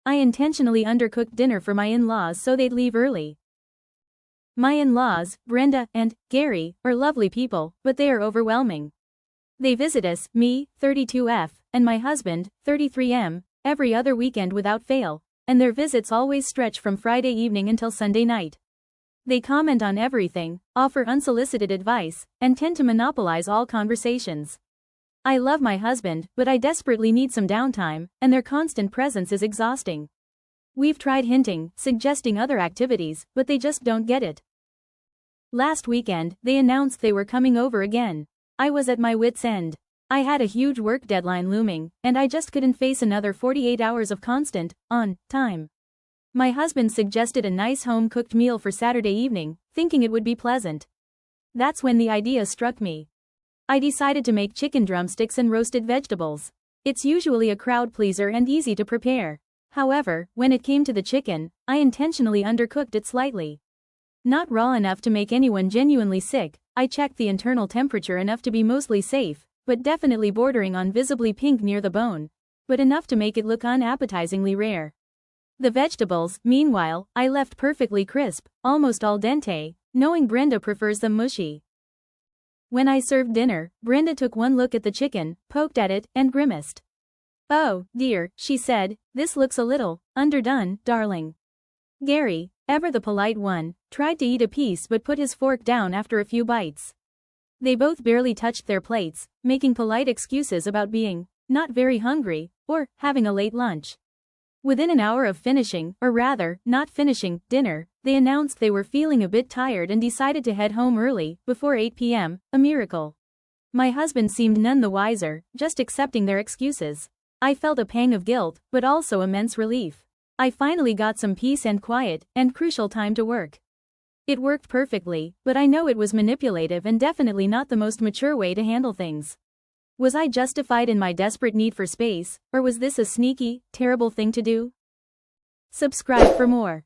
I intentionally undercooked dinner for my in-laws so they'd leave early. My in-laws, Brenda and Gary, are lovely people, but they are overwhelming. They visit us, me, 32F, and my husband, 33M, every other weekend without fail, and their visits always stretch from Friday evening until Sunday night. They comment on everything, offer unsolicited advice, and tend to monopolize all conversations. I love my husband, but I desperately need some downtime, and their constant presence is exhausting. We've tried hinting, suggesting other activities, but they just don't get it. Last weekend, they announced they were coming over again. I was at my wit's end. I had a huge work deadline looming, and I just couldn't face another 48 hours of constant, on-time. My husband suggested a nice home-cooked meal for Saturday evening, thinking it would be pleasant. That's when the idea struck me. I decided to make chicken drumsticks and roasted vegetables. It's usually a crowd pleaser and easy to prepare. However, when it came to the chicken, I intentionally undercooked it slightly. Not raw enough to make anyone genuinely sick, I checked the internal temperature enough to be mostly safe, but definitely bordering on visibly pink near the bone, but enough to make it look unappetizingly rare. The vegetables, meanwhile, I left perfectly crisp, almost al dente, knowing Brenda prefers them mushy. When I served dinner, Brenda took one look at the chicken, poked at it, and grimaced. "Oh, dear," she said, "this looks a little underdone, darling." Gary, ever the polite one, tried to eat a piece but put his fork down after a few bites. They both barely touched their plates, making polite excuses about being not very hungry, or having a late lunch. Within an hour of finishing, or rather, not finishing, dinner, they announced they were feeling a bit tired and decided to head home early, before 8 p.m., a miracle. My husband seemed none the wiser, just accepting their excuses. I felt a pang of guilt, but also immense relief. I finally got some peace and quiet, and crucial time to work. It worked perfectly, but I know it was manipulative and definitely not the most mature way to handle things. Was I justified in my desperate need for space, or was this a sneaky, terrible thing to do? Subscribe for more.